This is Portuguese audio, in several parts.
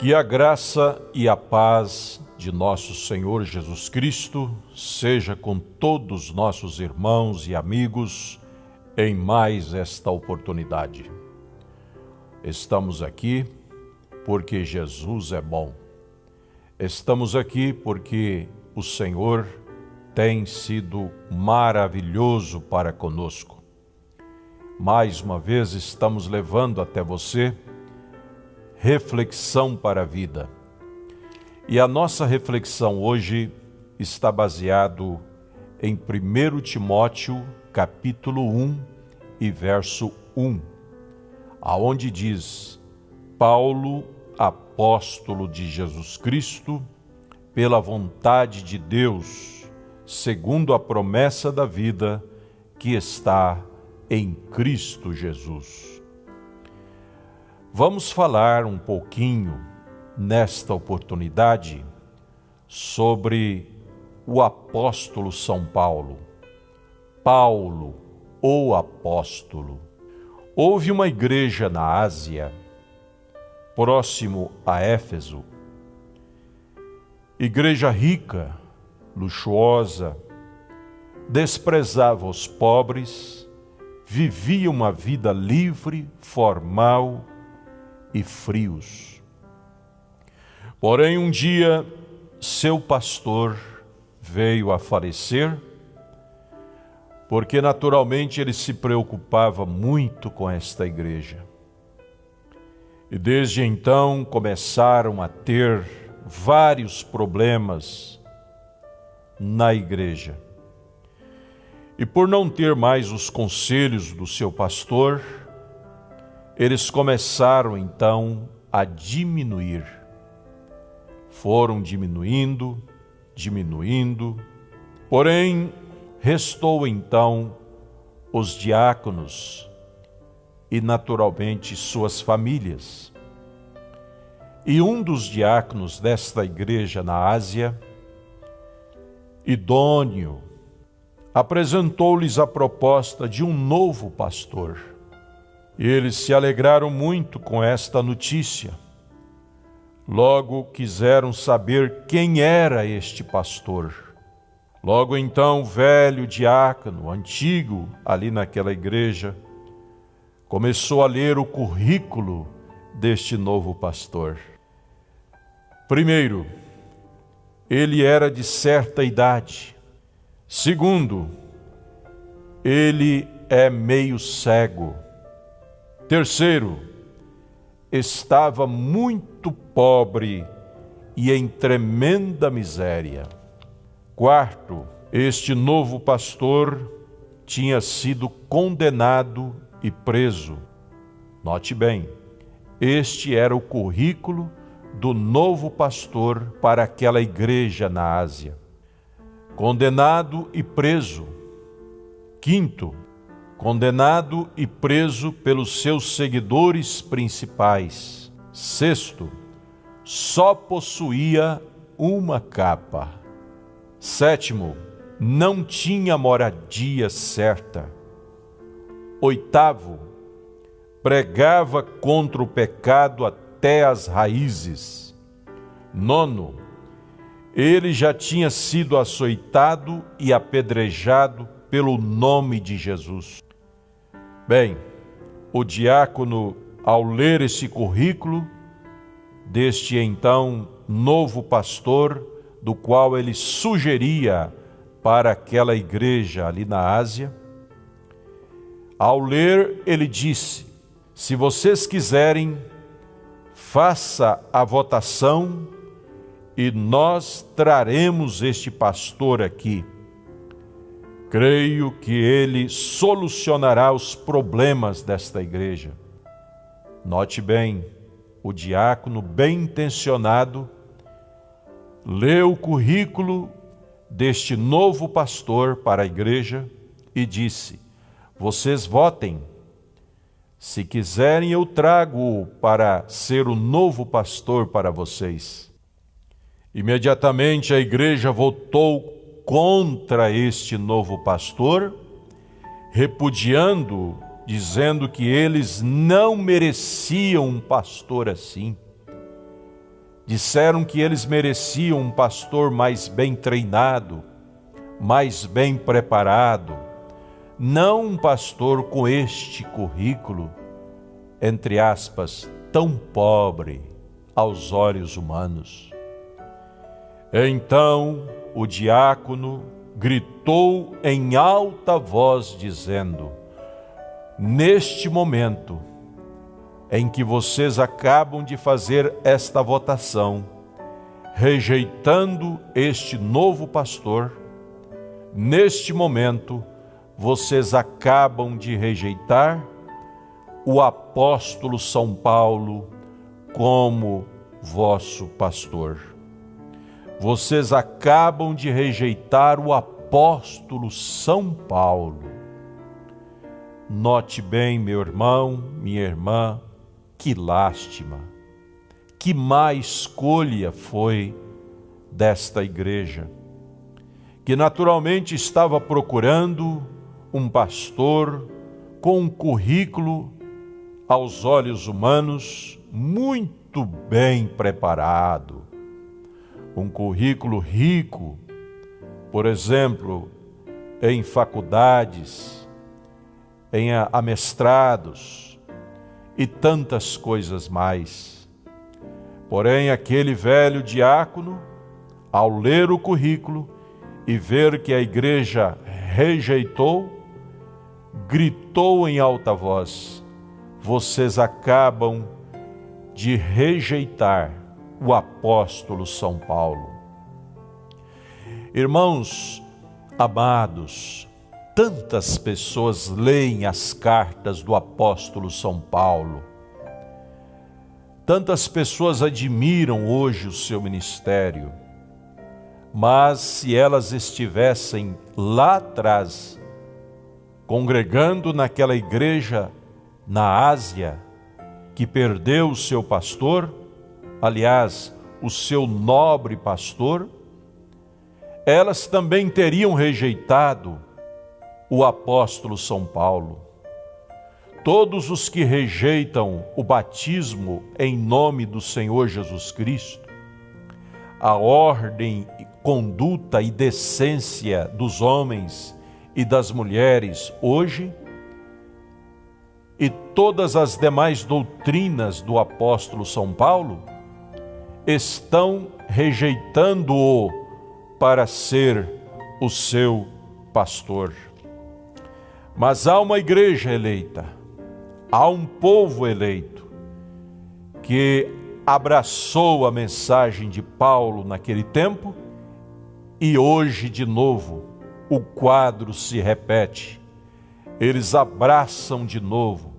Que a graça e a paz de nosso Senhor Jesus Cristo seja com todos nossos irmãos e amigos em mais esta oportunidade. Estamos aqui porque Jesus é bom. Estamos aqui porque o Senhor tem sido maravilhoso para conosco. Mais uma vez estamos levando até você reflexão para a vida. E a nossa reflexão hoje está baseado em 1 Timóteo, capítulo 1 e verso 1, aonde diz: Paulo, apóstolo de Jesus Cristo, pela vontade de Deus, segundo a promessa da vida que está em Cristo Jesus. Vamos falar um pouquinho, nesta oportunidade, sobre o apóstolo São Paulo. Paulo, o apóstolo. Houve uma igreja na Ásia, próximo a Éfeso, igreja rica, luxuosa, desprezava os pobres, vivia uma vida livre, formal e frios. Porém, um dia, seu pastor veio a falecer, porque naturalmente ele se preocupava muito com esta igreja. E desde então começaram a ter vários problemas na igreja. E por não ter mais os conselhos do seu pastor, eles começaram então a diminuir. Foram diminuindo, porém restou então os diáconos e naturalmente suas famílias. E um dos diáconos desta igreja na Ásia, idôneo, apresentou-lhes a proposta de um novo pastor. Eles se alegraram muito com esta notícia. Logo quiseram saber quem era este pastor. Logo então, o velho diácono, antigo ali naquela igreja, começou a ler o currículo deste novo pastor. Primeiro, ele era de certa idade. Segundo, ele é meio cego. Terceiro, estava muito pobre e em tremenda miséria. Quarto, este novo pastor tinha sido condenado e preso. Note bem, este era o currículo do novo pastor para aquela igreja na Ásia. Condenado e preso. Quinto, condenado e preso pelos seus seguidores principais. Sexto, só possuía uma capa. Sétimo, não tinha moradia certa. Oitavo, pregava contra o pecado até as raízes. Nono, ele já tinha sido açoitado e apedrejado pelo nome de Jesus. Bem, o diácono, ao ler esse currículo deste então novo pastor, do qual ele sugeria para aquela igreja ali na Ásia, ao ler, ele disse: se vocês quiserem, faça a votação e nós traremos este pastor aqui. Creio que ele solucionará os problemas desta igreja. Note bem, o diácono bem intencionado leu o currículo deste novo pastor para a igreja e disse: vocês votem. Se quiserem, eu trago-o para ser o novo pastor para vocês. Imediatamente a igreja votou contra este novo pastor, repudiando, dizendo que eles não mereciam um pastor assim. Disseram que eles mereciam um pastor mais bem treinado, mais bem preparado, não um pastor com este currículo, entre aspas, tão pobre aos olhos humanos. Então o diácono gritou em alta voz, dizendo: neste momento em que vocês acabam de fazer esta votação, rejeitando este novo pastor, neste momento vocês acabam de rejeitar o apóstolo São Paulo como vosso pastor. Vocês acabam de rejeitar o apóstolo São Paulo. Note bem, meu irmão, minha irmã, que lástima, que má escolha foi desta igreja, que naturalmente estava procurando um pastor com um currículo aos olhos humanos muito bem preparado, um currículo rico, por exemplo, em faculdades, em amestrados e tantas coisas mais. Porém, aquele velho diácono, ao ler o currículo e ver que a igreja rejeitou, gritou em alta voz: vocês acabam de rejeitar o apóstolo São Paulo. Irmãos amados, tantas pessoas leem as cartas do apóstolo São Paulo. Tantas pessoas admiram hoje o seu ministério. Mas se elas estivessem lá atrás, congregando naquela igreja na Ásia, que perdeu o seu pastor, aliás, o seu nobre pastor, elas também teriam rejeitado o apóstolo São Paulo. Todos os que rejeitam o batismo em nome do Senhor Jesus Cristo, a ordem, conduta e decência dos homens e das mulheres hoje, e todas as demais doutrinas do apóstolo São Paulo, estão rejeitando-o para ser o seu pastor. Mas há uma igreja eleita, há um povo eleito que abraçou a mensagem de Paulo naquele tempo, e hoje de novo o quadro se repete. Eles abraçam de novo,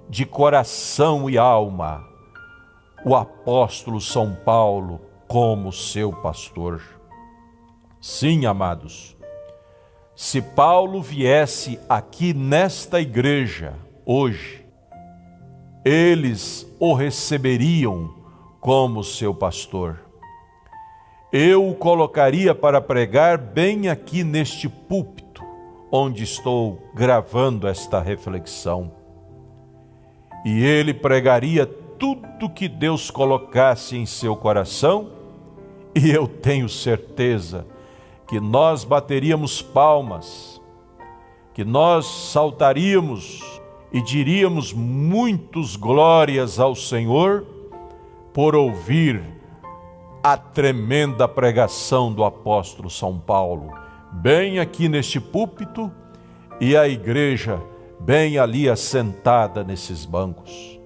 de coração e alma, o apóstolo São Paulo como seu pastor. Sim, amados, se Paulo viesse aqui nesta igreja hoje, eles o receberiam como seu pastor. Eu o colocaria para pregar bem aqui neste púlpito, onde estou gravando esta reflexão. E ele pregaria tudo que Deus colocasse em seu coração, e eu tenho certeza que nós bateríamos palmas, que nós saltaríamos e diríamos muitos glórias ao Senhor por ouvir a tremenda pregação do apóstolo São Paulo, bem aqui neste púlpito, e a igreja bem ali assentada nesses bancos.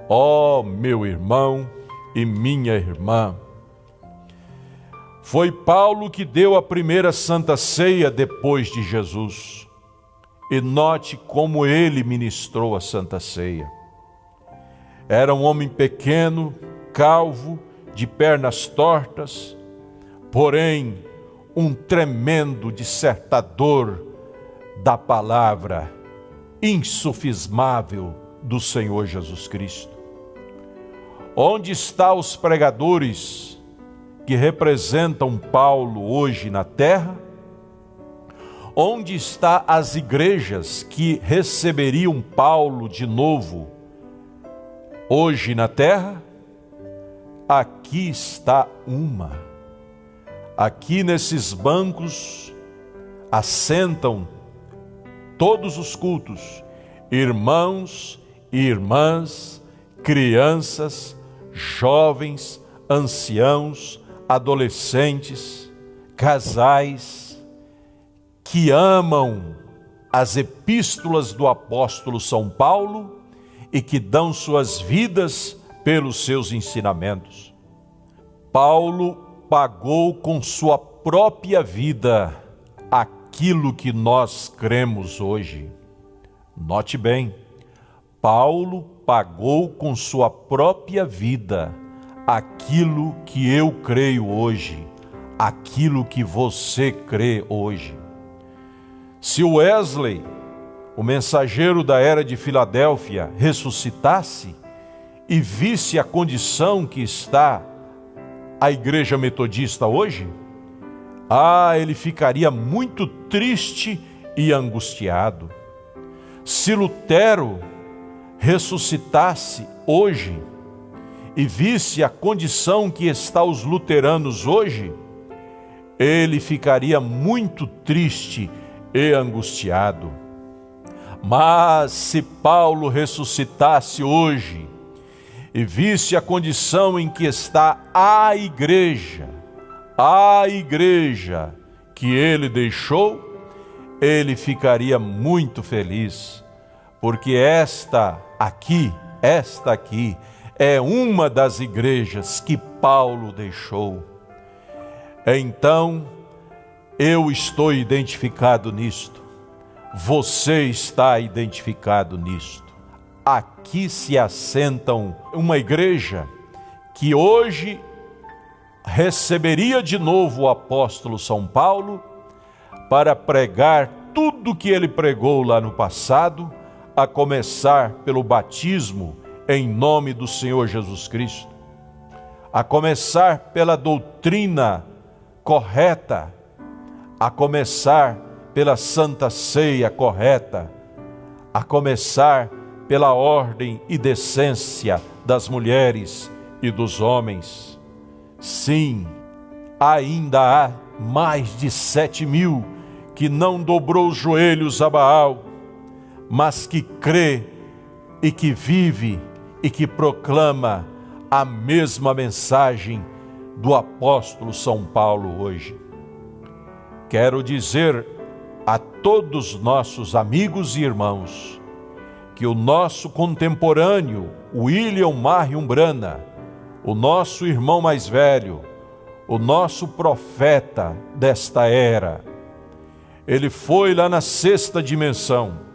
Ó, meu irmão e minha irmã, foi Paulo que deu a primeira Santa Ceia depois de Jesus. E note como ele ministrou a Santa Ceia. Era um homem pequeno, calvo, de pernas tortas, porém um tremendo dissertador da palavra insufismável do Senhor Jesus Cristo. Onde estão os pregadores que representam Paulo hoje na terra? Onde estão as igrejas que receberiam Paulo de novo hoje na terra? aqui está uma. Aqui nesses bancos assentam todos os cultos, irmãos e irmãs, crianças, jovens, anciãos, adolescentes, casais, que amam as epístolas do apóstolo São Paulo e que dão suas vidas pelos seus ensinamentos. Paulo pagou com sua própria vida aquilo que nós cremos hoje. Note bem, Paulo pagou com sua própria vida aquilo que eu creio hoje, aquilo que você crê hoje. Se Wesley, o mensageiro da era de Filadélfia, ressuscitasse e visse a condição que está a igreja metodista hoje, ele ficaria muito triste e angustiado. Se Lutero ressuscitasse hoje e visse a condição que está os luteranos hoje, ele ficaria muito triste e angustiado. Mas se Paulo ressuscitasse hoje e visse a condição em que está a igreja que ele deixou, ele ficaria muito feliz, porque esta aqui é uma das igrejas que Paulo deixou. Então, eu estou identificado nisto, você está identificado nisto. Aqui se assentam uma igreja que hoje receberia de novo o apóstolo São Paulo para pregar tudo que ele pregou lá no passado, a começar pelo batismo em nome do Senhor Jesus Cristo, a começar pela doutrina correta, a começar pela Santa Ceia correta, a começar pela ordem e decência das mulheres e dos homens. Sim, ainda há mais de 7.000 que não dobrou os joelhos a Baal, mas que crê e que vive e que proclama a mesma mensagem do apóstolo São Paulo hoje. Quero dizer a todos nossos amigos e irmãos que o nosso contemporâneo, William Marion Branham, o nosso irmão mais velho, o nosso profeta desta era, ele foi lá na sexta dimensão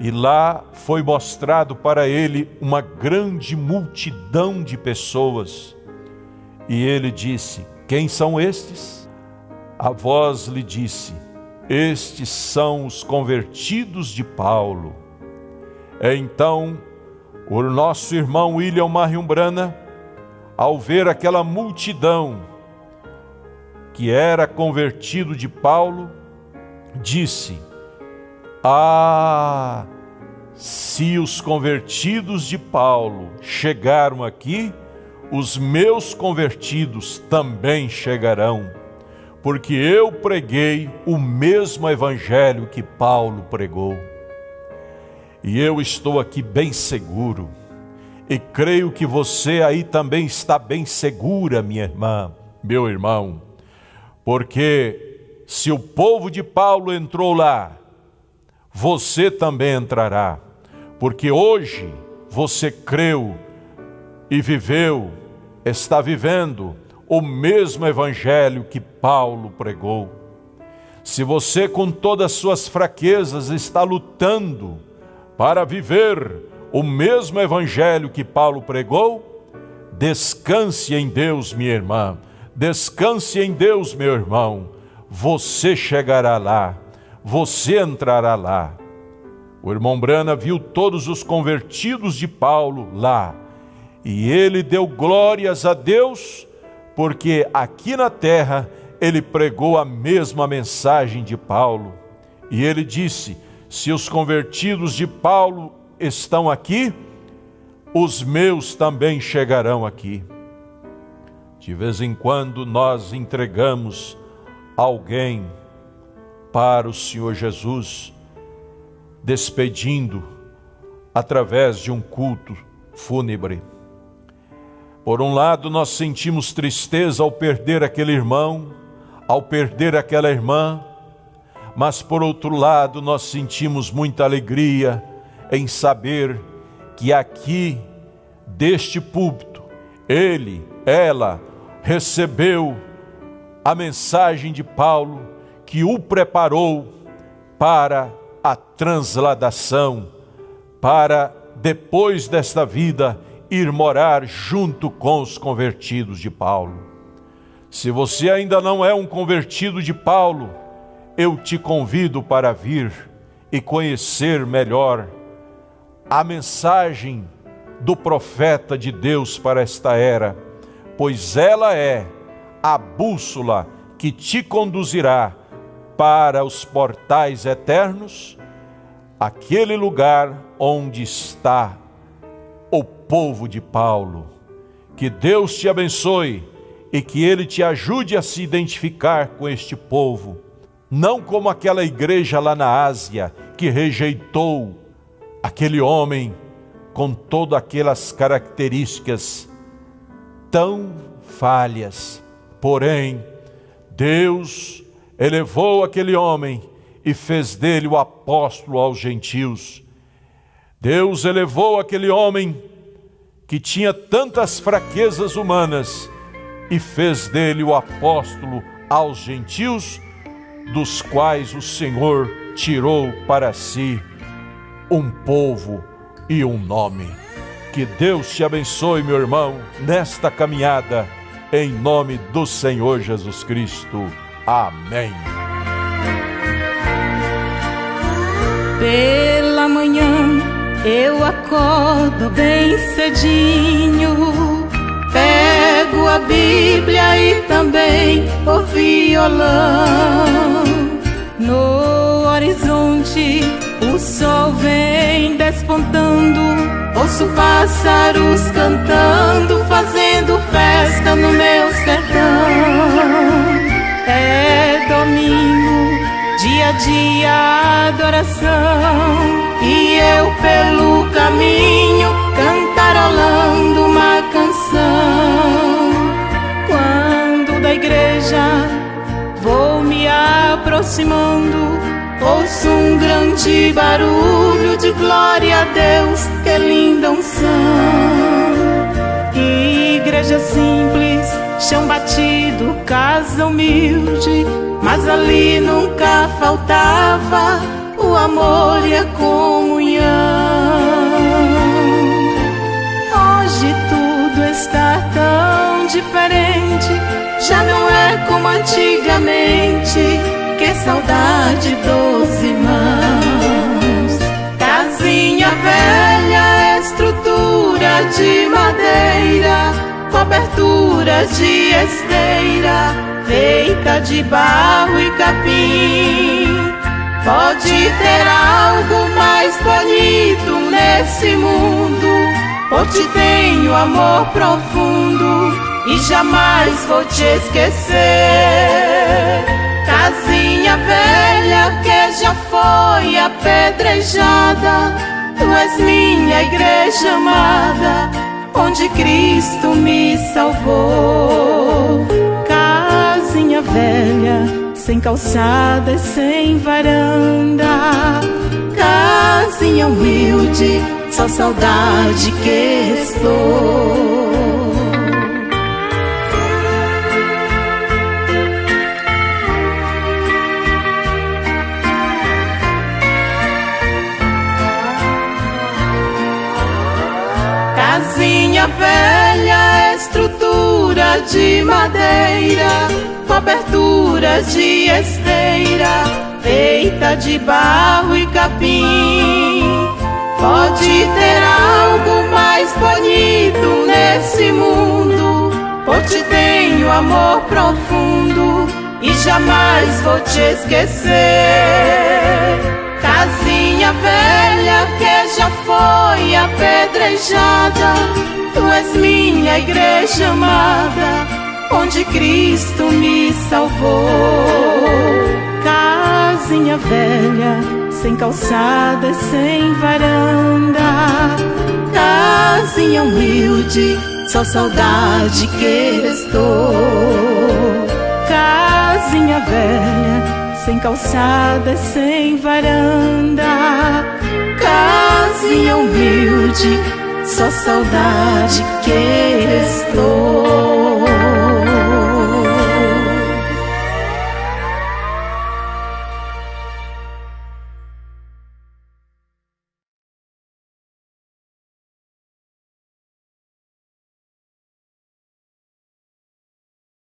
e lá foi mostrado para ele uma grande multidão de pessoas. E ele disse: quem são estes? A voz lhe disse: estes são os convertidos de Paulo. Então, o nosso irmão William Marion Branham, ao ver aquela multidão que era convertido de Paulo, disse: se os convertidos de Paulo chegaram aqui, os meus convertidos também chegarão, porque eu preguei o mesmo evangelho que Paulo pregou. E eu estou aqui bem seguro, e creio que você aí também está bem segura, minha irmã, meu irmão, porque se o povo de Paulo entrou lá, você também entrará, porque hoje você creu e viveu, está vivendo o mesmo evangelho que Paulo pregou. Se você com todas as suas fraquezas está lutando para viver o mesmo evangelho que Paulo pregou, descanse em Deus, minha irmã, descanse em Deus, meu irmão, você chegará lá, você entrará lá. O irmão Branham viu todos os convertidos de Paulo lá, e ele deu glórias a Deus, porque aqui na terra ele pregou a mesma mensagem de Paulo. E ele disse: se os convertidos de Paulo estão aqui, os meus também chegarão aqui. De vez em quando nós entregamos alguém para o Senhor Jesus, despedindo através de um culto fúnebre. Por um lado, nós sentimos tristeza ao perder aquele irmão, ao perder aquela irmã, mas por outro lado, nós sentimos muita alegria em saber que aqui, deste púlpito, ele, ela, recebeu a mensagem de Paulo que o preparou para a transladação, para depois desta vida ir morar junto com os convertidos de Paulo. Se você ainda não é um convertido de Paulo, eu te convido para vir e conhecer melhor a mensagem do profeta de Deus para esta era, pois ela é a bússola que te conduzirá para os portais eternos, aquele lugar onde está o povo de Paulo. Que Deus te abençoe e que Ele te ajude a se identificar com este povo, não como aquela igreja lá na Ásia que rejeitou aquele homem com todas aquelas características tão falhas. Porém, Deus elevou aquele homem e fez dele o apóstolo aos gentios. Deus elevou aquele homem que tinha tantas fraquezas humanas e fez dele o apóstolo aos gentios, dos quais o Senhor tirou para si um povo e um nome. Que Deus te abençoe, meu irmão, nesta caminhada, em nome do Senhor Jesus Cristo. Amém. Pela manhã eu acordo bem cedinho, pego a Bíblia e também o violão. No horizonte o sol vem despontando, ouço pássaros cantando, fazendo festa no meu sertão. É domingo, dia a dia adoração, e eu pelo caminho cantarolando uma canção. Quando da igreja vou me aproximando, ouço um grande barulho de glória a Deus, que linda unção. Igreja simples, chão batido, casa humilde, mas ali nunca faltava o amor e a comunhão. Hoje tudo está tão diferente, já não é como antigamente. Que saudade dos irmãos. Casinha velha, estrutura de madeira, cobertura de esteira, feita de barro e capim. Pode ter algo mais bonito nesse mundo, por ti tenho amor profundo e jamais vou te esquecer. Casinha velha que já foi apedrejada, tu és minha igreja amada, onde Cristo me salvou. Casinha velha, sem calçada e sem varanda, casinha humilde, só saudade que restou. Casinha velha, estrutura de madeira, cobertura de esteira, feita de barro e capim. Pode ter algo mais bonito nesse mundo, por ti tenho amor profundo e jamais vou te esquecer. Casinha velha que já foi apedrejada, tu és minha igreja amada, onde Cristo me salvou. Casinha velha, sem calçada, sem varanda, casinha humilde, só saudade que restou. Casinha velha, sem calçada, sem varanda, casinha humilde, só saudade que